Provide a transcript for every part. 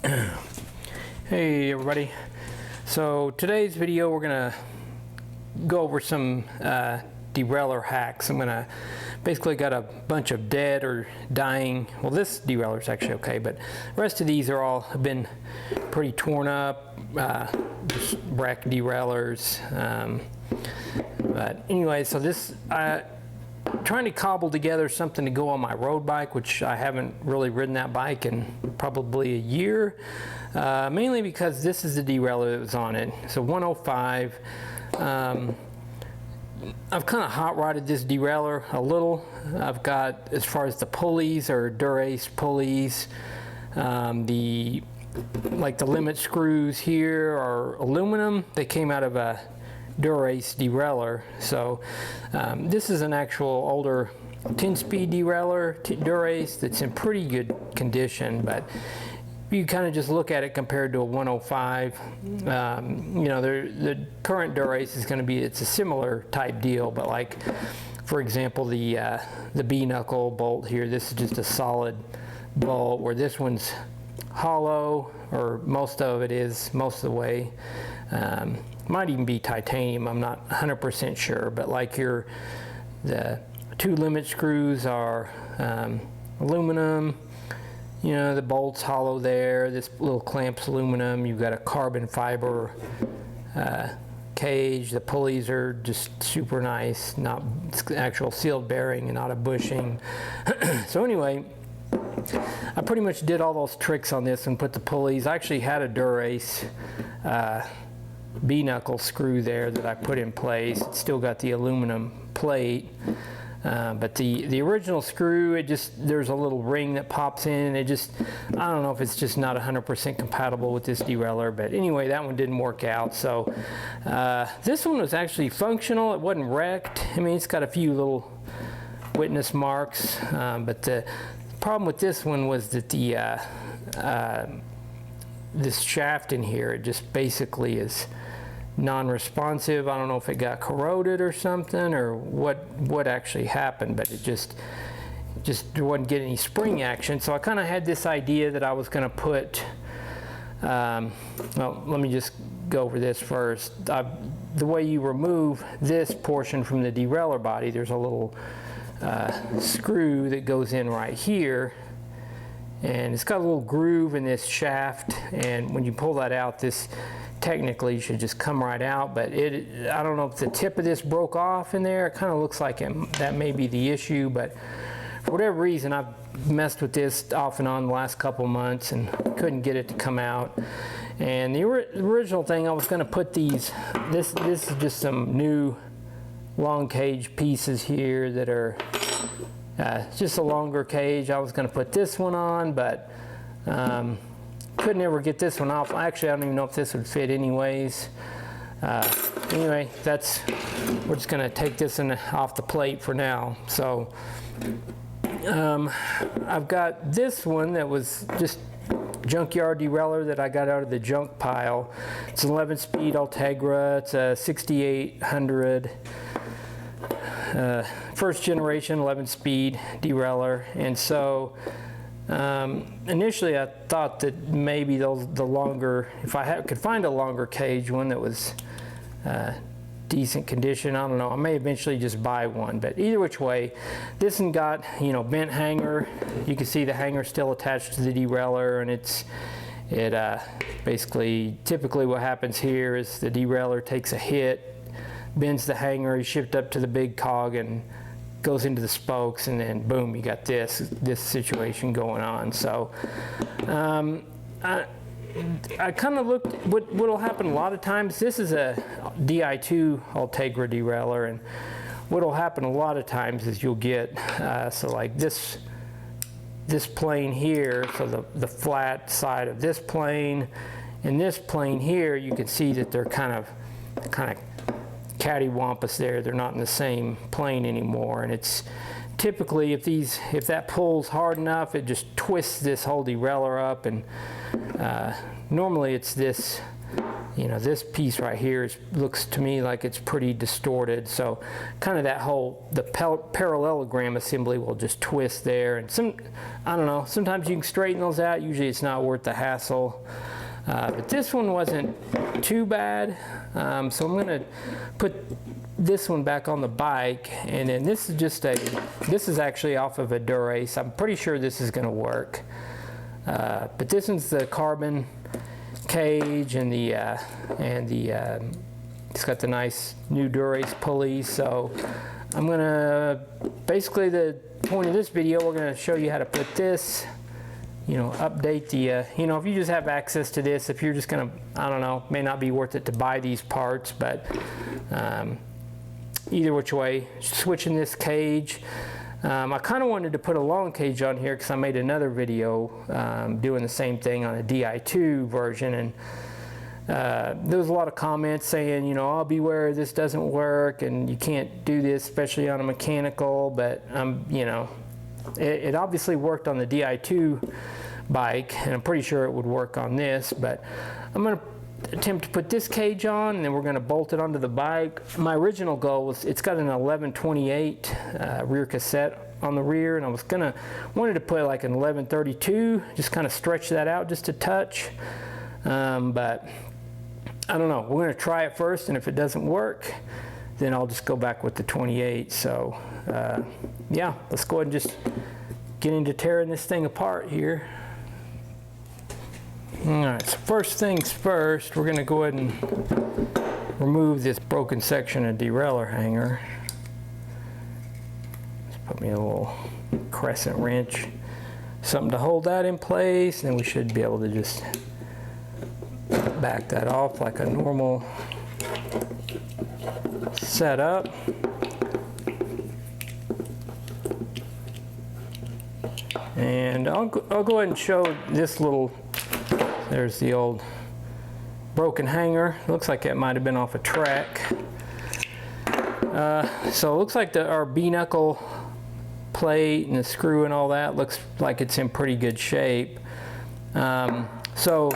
Hey everybody, so today's video we're gonna go over some derailleur hacks. I'm gonna basically got a bunch of dead or dying, well this derailleur is actually okay, but the rest of these are all have been pretty torn up, just wreck derailleurs. But anyway, so this trying to cobble together something to go on my road bike, which I haven't really ridden that bike in probably a year, mainly because this is the derailleur that was on it. So 105. I've kind of hot rodded this derailleur a little. I've got, as far as the pulleys, or Dura-Ace pulleys, like the limit screws here are aluminum. They came out of a Dura-Ace derailleur. So this is an actual older 10-speed derailleur, Dura-Ace, that's in pretty good condition, but you kind of just look at it compared to a 105. You know, the current Dura-Ace is going to be, it's a similar type deal, but like, for example, the B-knuckle bolt here, this is just a solid bolt, where this one's hollow, or most of it is, most of the way. Might even be titanium, I'm not 100% sure, but like the two limit screws are aluminum. You know, the bolt's hollow there, this little clamp's aluminum, you've got a carbon fiber cage, the pulleys are just super nice, not actual sealed bearing and not a bushing. So anyway, I pretty much did all those tricks on this and put the pulleys. I actually had a Dura-Ace B-knuckle screw there that I put in place. It's still got the aluminum plate, but the original screw, there's a little ring that pops in, and I don't know if it's just not 100% compatible with this derailleur, but anyway, that one didn't work out. So this one was actually functional. It wasn't wrecked. I mean, it's got a few little witness marks, but the problem with this one was that this shaft in here, it just basically is non-responsive. I don't know if it got corroded or something, or what actually happened, but it just wasn't getting any spring action. So I kind of had this idea that I was going to put, well, let me just go over this first. The way you remove this portion from the derailleur body, there's a little screw that goes in right here, and it's got a little groove in this shaft, and when you pull that out, this technically should just come right out, but I don't know if the tip of this broke off in there. It kind of looks like that may be the issue, but for whatever reason I've messed with this off and on the last couple months and couldn't get it to come out. And the original thing, I was going to put this is just some new long cage pieces here that are just a longer cage. I was going to put this one on, but couldn't ever get this one off. Actually, I don't even know if this would fit anyways. Anyway, we're just going to take this off the plate for now. So I've got this one that was just junkyard derailleur that I got out of the junk pile. It's an 11-speed Ultegra. It's a 6800 first generation 11-speed derailleur. And so initially I thought that maybe the longer, if I could find a longer cage one that was decent condition, I don't know, I may eventually just buy one. But either which way, this one got, you know, bent hanger. You can see the hanger still attached to the derailleur, and basically, typically what happens here is the derailleur takes a hit, bends the hanger, is shipped up to the big cog and goes into the spokes, and then boom, you got this situation going on. So I kind of looked, what'll happen a lot of times, this is a Di2 Ultegra derailleur, and what'll happen a lot of times is you'll get, so like this plane here, so the flat side of this plane and this plane here, you can see that they're kind of cattywampus there. They're not in the same plane anymore, and it's typically, if that pulls hard enough, it just twists this whole derailleur up, and normally it's this you know, this piece right here looks to me like it's pretty distorted. So kind of that whole, the parallelogram assembly will just twist there. And I don't know, sometimes you can straighten those out. Usually it's not worth the hassle. But this one wasn't too bad. So I'm gonna put this one back on the bike, and then this is actually off of a Dura-Ace. I'm pretty sure this is gonna work. But this one's the carbon cage, and it's got the nice new Dura-Ace pulleys. So I'm gonna, basically the point of this video, we're gonna show you how to put this, you know, update the, you know, if you just have access to this, if you're just gonna, I don't know, may not be worth it to buy these parts, but either which way, switching this cage. I kind of wanted to put a long cage on here because I made another video doing the same thing on a Di2 version, and there was a lot of comments saying, you know, oh, beware, this doesn't work and you can't do this, especially on a mechanical. But you know, it obviously worked on the Di2 bike, and I'm pretty sure it would work on this. But I'm going to attempt to put this cage on, and then we're going to bolt it onto the bike. My original goal was, it's got an 1128 rear cassette on the rear, and I wanted to put like an 1132, just kind of stretch that out just a touch. But I don't know, we're going to try it first, and if it doesn't work, then I'll just go back with the 28. So yeah, let's go ahead and just get into tearing this thing apart here. Alright, so first things first, we're going to go ahead and remove this broken section of derailleur hanger. Let's put me a little crescent wrench, something to hold that in place, and then we should be able to just back that off like a normal setup. And I'll go ahead and show this little. There's the old broken hanger. Looks like it might have been off a track. So it looks like our B-knuckle plate and the screw and all that looks like it's in pretty good shape. So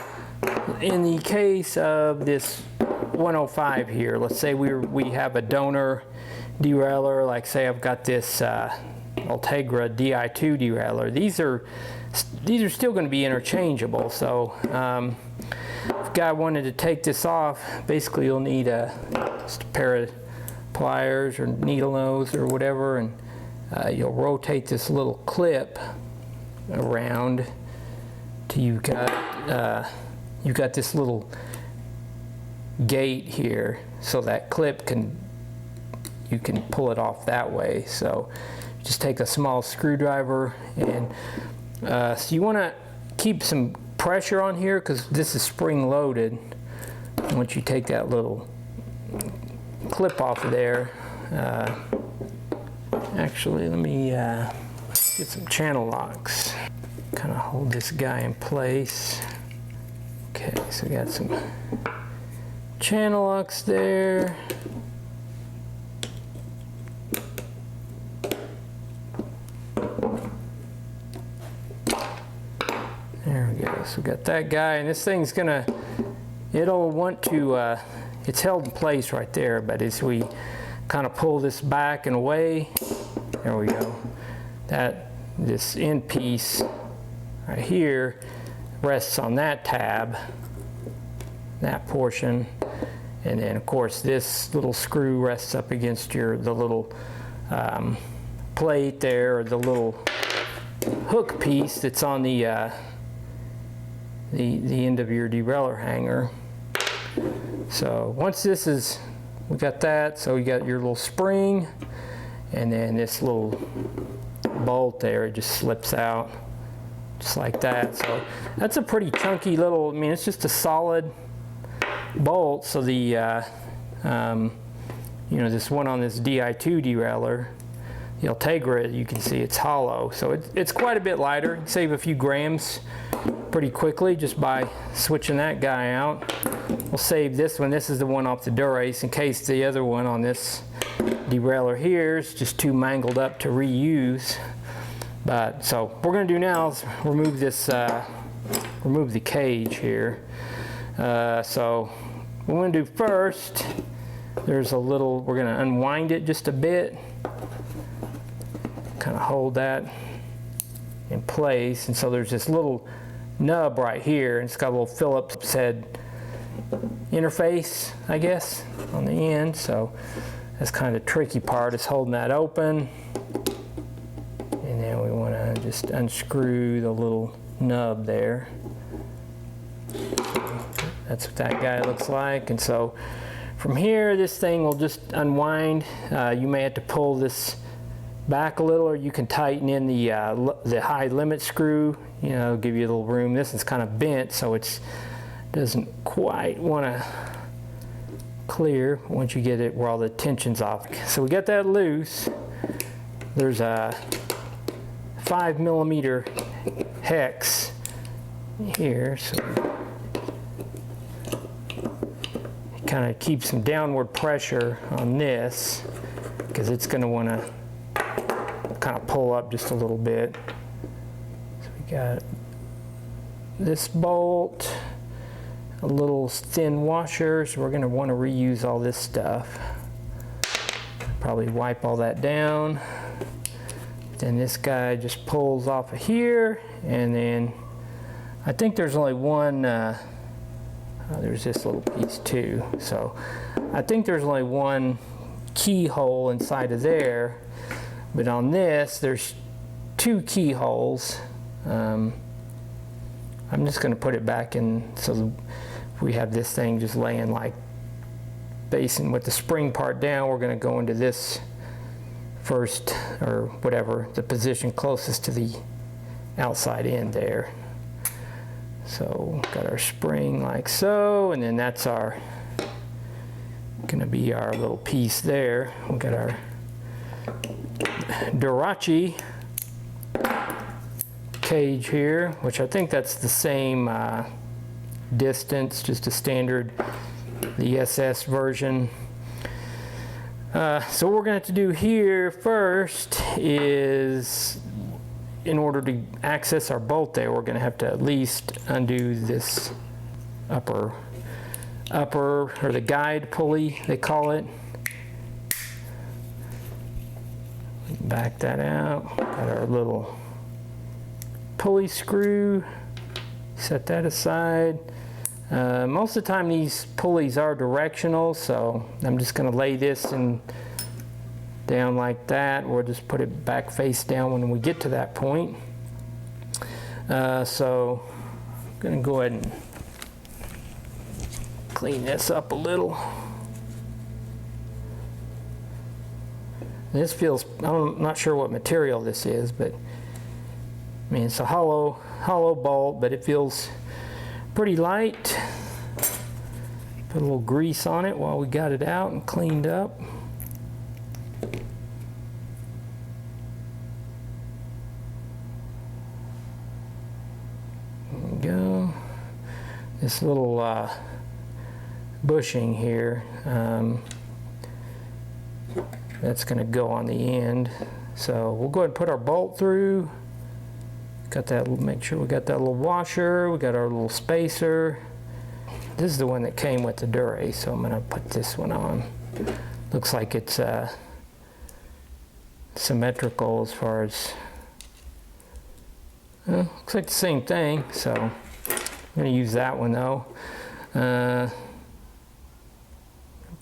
in the case of this 105 here, let's say we have a donor derailleur, like say I've got this Ultegra Di2 derailleur. These are still going to be interchangeable. So if a guy wanted to take this off, basically you'll need just a pair of pliers or needle nose or whatever, and you'll rotate this little clip around till you've got this little gate here, so that clip you can pull it off that way. So just take a small screwdriver, and so you want to keep some pressure on here because this is spring loaded. Once you take that little clip off of there, actually let me get some channel locks, kind of hold this guy in place. Okay, so we got some channel locks there. There we go, so we got that guy, and this thing's it'll want to, it's held in place right there, but as we kind of pull this back and away, there we go, this end piece right here rests on that tab, that portion, and then of course this little screw rests up against the little plate there, or the little hook piece that's on the end of your derailleur hanger. So once we got that, so you got your little spring, and then this little bolt there, it just slips out just like that. So that's a pretty chunky little, I mean, it's just a solid bolt. So the you know, this one on this Di2 derailleur, the Ultegra, you can see it's hollow, so it's quite a bit lighter. You can save a few grams pretty quickly just by switching that guy out. We'll save this one. This is the one off the Dura-Ace, in case the other one on this derailleur here is just too mangled up to reuse. But so what we're going to do now is remove this, remove the cage here. So what we're going to do first, there's a little, we're going to unwind it just a bit, kind of hold that in place. And so there's this little nub right here, and it's got a little Phillips head interface, I guess, on the end. So that's kind of the tricky part, is holding that open. And then we want to just unscrew the little nub there. That's what that guy looks like. And so from here, this thing will just unwind. You may have to pull this back a little, or you can tighten in the high limit screw. You know, give you a little room. This is kind of bent, so it doesn't quite want to clear once you get it where all the tension's off. So we got that loose. There's a 5mm hex here, so it kind of keeps some downward pressure on this, because it's going to want to kind of pull up just a little bit. So we got this bolt, a little thin washer, so we're going to want to reuse all this stuff. Probably wipe all that down. Then this guy just pulls off of here, and then I think there's only one, there's this little piece too. So I think there's only one keyhole inside of there, but on this there's 2 keyholes. I'm just going to put it back in, so we have this thing just laying like facing with the spring part down. We're going to go into this first, or whatever, the position closest to the outside end there. So got our spring like so, and then that's our gonna be our little piece there. We got our Dura-Ace cage here, which I think that's the same distance, just a standard, the SS version. So what we're going to have to do here first is, in order to access our bolt there, we're going to have to at least undo this upper, or the guide pulley, they call it. Back that out. Got our little pulley screw. Set that aside. Most of the time these pulleys are directional, so I'm just going to lay this down like that. We'll just put it back face down when we get to that point. So I'm going to go ahead and clean this up a little. This feels, I'm not sure what material this is, but I mean, it's a hollow bolt, but it feels pretty light. Put a little grease on it while we got it out and cleaned up. There we go. This little bushing here, that's going to go on the end. So we'll go ahead and put our bolt through. Got that, make sure we got that little washer, we got our little spacer. This is the one that came with the Dura-Ace, so I'm going to put this one on. Looks like it's symmetrical as far as, looks like the same thing, so I'm going to use that one though.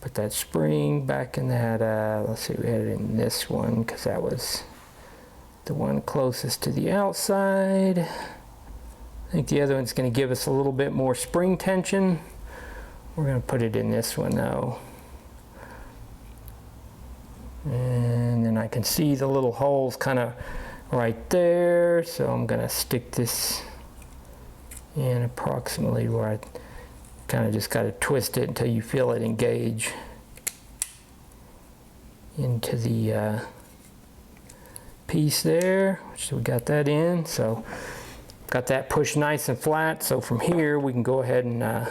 Put that spring back in that, let's see, we had it in this one because that was the one closest to the outside. I think the other one's going to give us a little bit more spring tension. We're going to put it in this one though. And then I can see the little holes kind of right there, so I'm going to stick this in approximately where I kind of just got to twist it until you feel it engage into the piece there, which we got that in. So got that pushed nice and flat, so from here we can go ahead and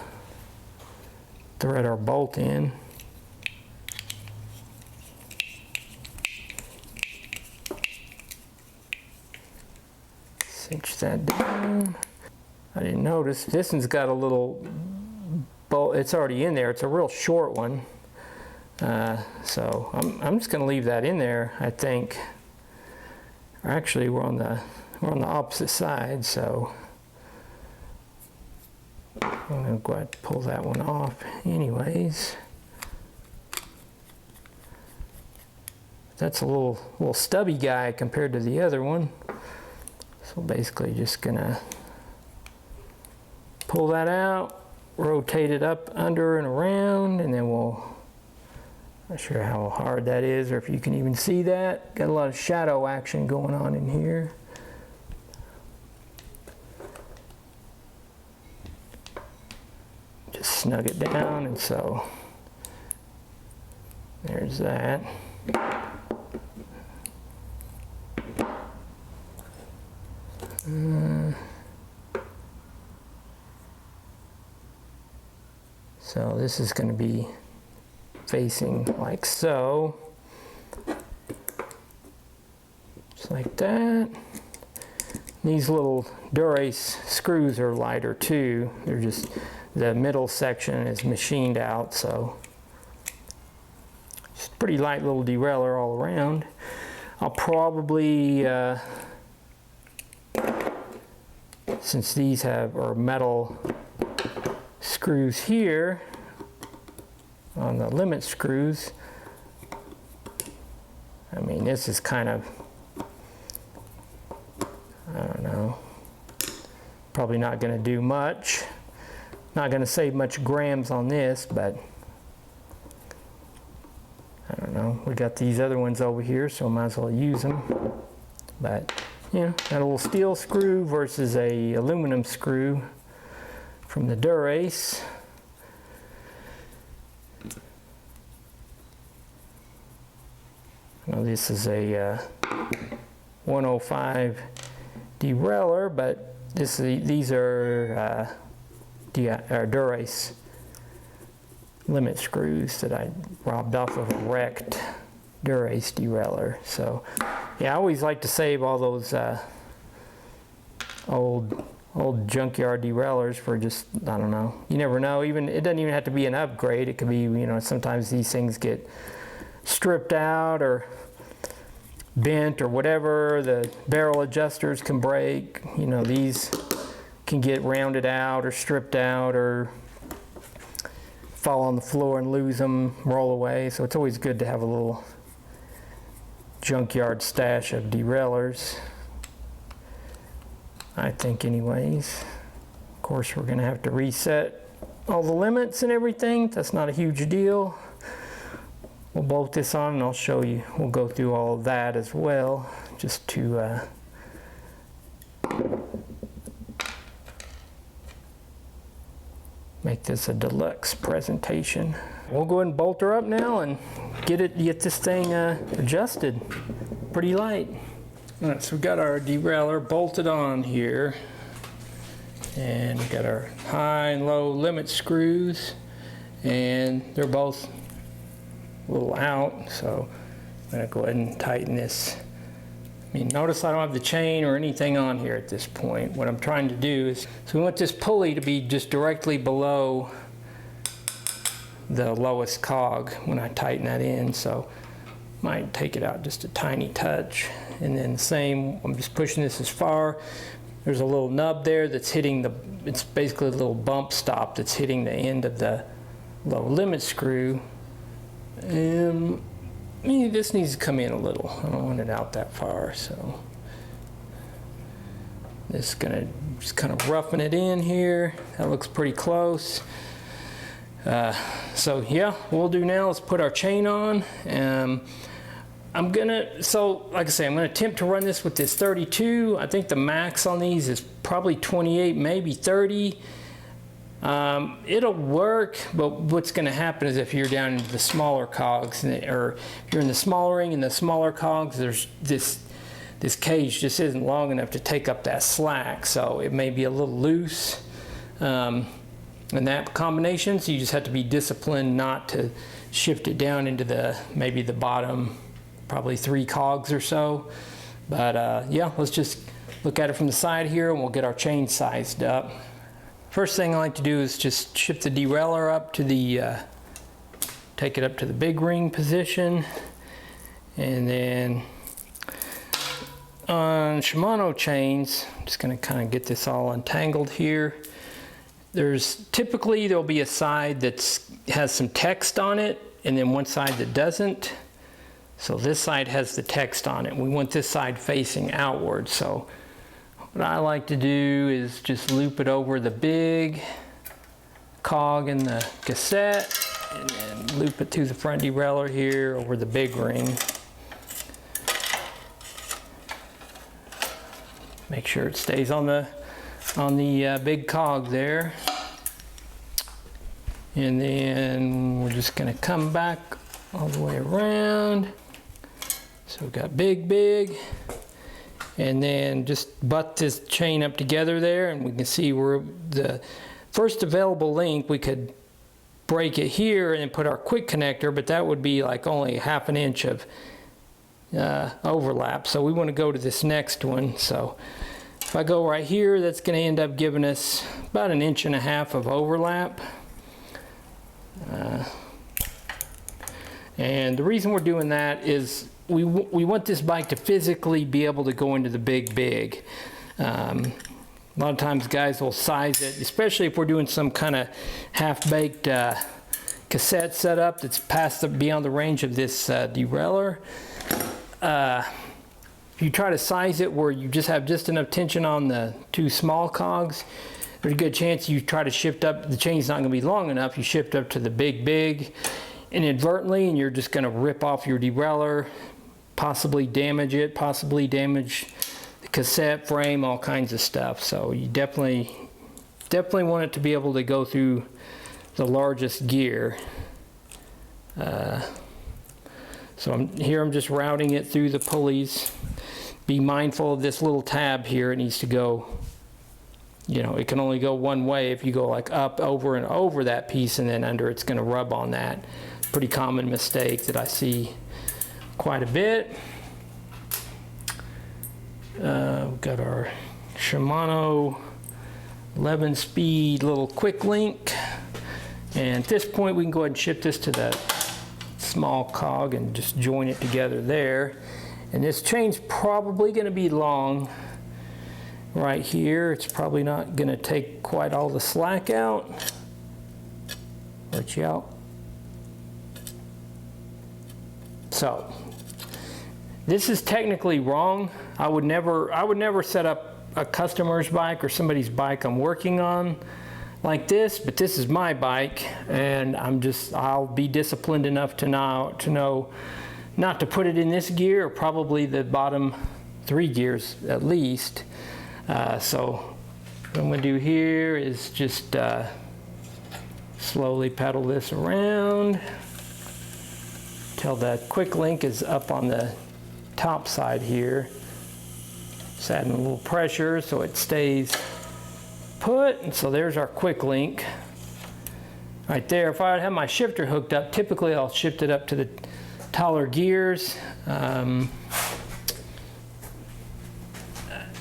thread our bolt in. Cinch that down. I didn't notice this one's got a little bolt, it's already in there. It's a real short one. So I'm just going to leave that in there, I think. Or actually, we're on the opposite side, so I'm going to go ahead and pull that one off anyways. That's a little stubby guy compared to the other one. So basically just gonna pull that out, rotate it up under and around, and then we'll, not sure how hard that is or if you can even see that. Got a lot of shadow action going on in here. Just snug it down, and so there's that. So this is going to be facing like so, just like that. These little Dura-Ace screws are lighter too. They're just, the middle section is machined out, so just pretty light little derailleur all around. I'll probably since these are metal screws here on the limit screws, I mean, this is kind of, I don't know, probably not going to do much. Not going to save much grams on this, but I don't know. We got these other ones over here, so I might as well use them. But you know, got a little steel screw versus a aluminum screw from the Dura-Ace. Now this is a 105 derailleur, but these are Dura-Ace limit screws that I robbed off of a wrecked Dura-Ace derailleur. So yeah, I always like to save all those old junkyard derailleurs for just, I don't know, you never know. Even it doesn't even have to be an upgrade. It could be, you know, sometimes these things get stripped out or bent or whatever. The barrel adjusters can break, you know, these can get rounded out or stripped out or fall on the floor and lose them, roll away. So it's always good to have a little junkyard stash of derailleurs, I think anyways. Of course, we're going to have to reset all the limits and everything. That's not a huge deal. We'll bolt this on and I'll show you. We'll go through all of that as well, just to make this a deluxe presentation. We'll go ahead and bolt her up now and get this thing adjusted. Pretty light. All right, so we've got our derailleur bolted on here, and we've got our high and low limit screws, and they're both a little out, so I'm gonna go ahead and tighten this. I mean, notice I don't have the chain or anything on here at this point. What I'm trying to do is, so we want this pulley to be just directly below the lowest cog when I tighten that in, so might take it out just a tiny touch. And then the same, I'm just pushing this as far. There's a little nub there that's hitting the, it's basically a little bump stop that's hitting the end of the low limit screw. And this needs to come in a little. I don't want it out that far, so this is gonna just kind of roughen it in here. That looks pretty close. So yeah, what we'll do now is put our chain on. I'm gonna, so like I say, I'm gonna attempt to run this with this 32. I think the max on these is probably 28, maybe 30. It'll work, but what's going to happen is if you're down into the smaller cogs, or if you're in the smaller ring and the smaller cogs, there's this cage just isn't long enough to take up that slack, so it may be a little loose. And that combination, so you just have to be disciplined not to shift it down into maybe the bottom, probably 3 cogs or so. But yeah, let's just look at it from the side here, and we'll get our chain sized up. First thing I like to do is just shift the derailleur up to the, take it up to the big ring position. And then on Shimano chains, I'm just going to kind of get this all untangled here. There'll be a side that has some text on it, and then one side that doesn't. So this side has the text on it. We want this side facing outward. So what I like to do is just loop it over the big cog in the cassette, and then loop it through the front derailleur here over the big ring. Make sure it stays on the big cog there. And then we're just going to come back all the way around. So we've got big, and then just butt this chain up together there, and we can see where the first available link, we could break it here and put our quick connector, but that would be like only 1/2 inch of overlap. So we want to go to this next one. So if I go right here, that's going to end up giving us about 1.5 inches of overlap. And the reason we're doing that is we want this bike to physically be able to go into the big. A lot of times guys will size it, especially if we're doing some kind of half-baked cassette setup that's beyond the range of this derailleur. If you try to size it where you just have just enough tension on the 2 small cogs, there's a good chance you try to shift up, the chain's not going to be long enough, you shift up to the big inadvertently, and you're just going to rip off your derailleur, possibly damage it, possibly damage the cassette frame, all kinds of stuff. So you definitely want it to be able to go through the largest gear. So I'm just routing it through the pulleys. Be mindful of this little tab here. It needs to go, you know, it can only go one way. If you go like up, over, and over that piece and then under, it's going to rub on that. Pretty common mistake that I see quite a bit. We've got our Shimano 11-speed little quick link. And at this point, we can go ahead and shift this to the small cog and just join it together there. And this chain's probably going to be long right here. It's probably not going to take quite all the slack out. Let you out. So this is technically wrong. I would never set up a customer's bike or somebody's bike I'm working on like this, but this is my bike, and I'll be disciplined enough to know not to put it in this gear, or probably the bottom 3 gears at least. So what I'm going to do here is just slowly pedal this around till that quick link is up on the top side here. Just adding a little pressure so it stays put, and so there's our quick link right there. If I have my shifter hooked up, typically I'll shift it up to the taller gears.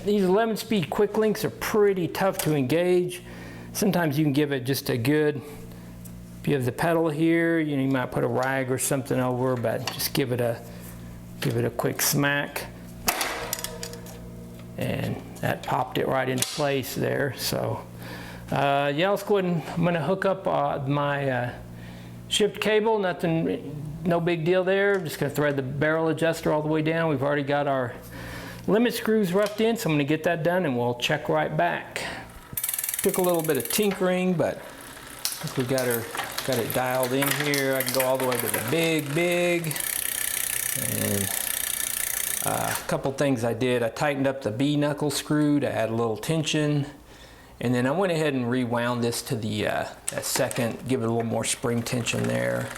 These 11-speed quick links are pretty tough to engage. Sometimes you can give it just a good, if you have the pedal here, you might put a rag or something over, but just give it a quick smack. And that popped it right into place there. So yeah, let's go ahead and I'm going to hook up my shift cable. No big deal there. I'm just going to thread the barrel adjuster all the way down. We've already got our limit screws roughed in, so I'm going to get that done and we'll check right back. Took a little bit of tinkering, but I think we got it dialed in here. I can go all the way to the big, and a couple things I did. I tightened up the B-knuckle screw to add a little tension, and then I went ahead and rewound this to the that second, give it a little more spring tension there.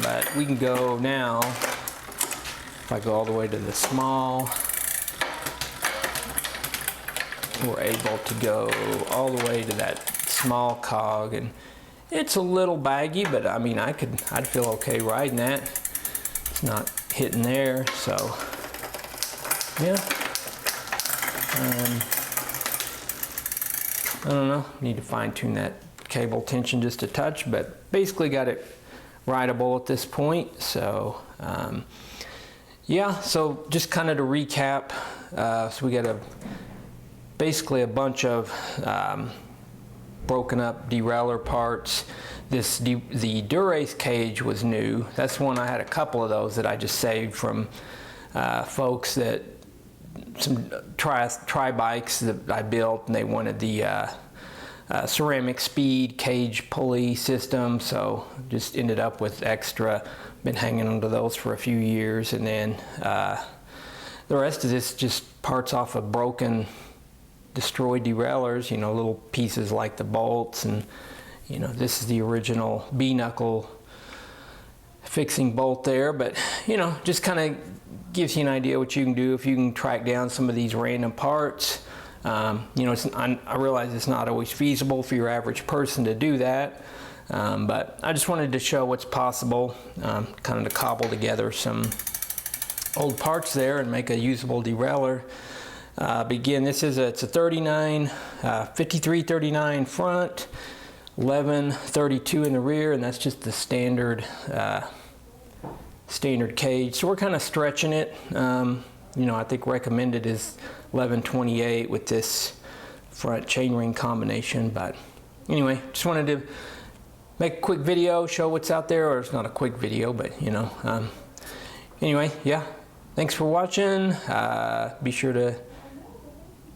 But we can go now, if I go all the way to the small, we're able to go all the way to that small cog, and it's a little baggy, but I mean I'd feel okay riding that. It's not hitting there, so yeah. I don't know, need to fine tune that cable tension just a touch, but basically got it rideable at this point. So yeah, so just kind of to recap, so we got basically a bunch of broken up derailleur parts. The DuraAce cage was new. That's one I had a couple of those that I just saved from folks that some tri bikes that I built, and they wanted the ceramic speed cage pulley system, so just ended up with extra. Been hanging onto those for a few years, and then the rest of this just parts off of broken, destroyed derailleurs, you know, little pieces like the bolts, and you know, this is the original B-knuckle fixing bolt there, but you know, just kind of gives you an idea what you can do if you can track down some of these random parts. You know, I realize it's not always feasible for your average person to do that, but I just wanted to show what's possible, kind of to cobble together some old parts there and make a usable derailleur. Again, it's a 5339 front, 1132 in the rear, and that's just the standard cage. So we're kind of stretching it. You know, I think recommended is 1128 with this front chainring combination. But anyway, just wanted to make a quick video, show what's out there, or it's not a quick video, but you know. Anyway, yeah, thanks for watching. Be sure to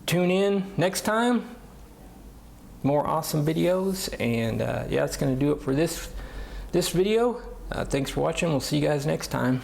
tune in next time. More awesome videos, and yeah, that's going to do it for this video. Thanks for watching. We'll see you guys next time.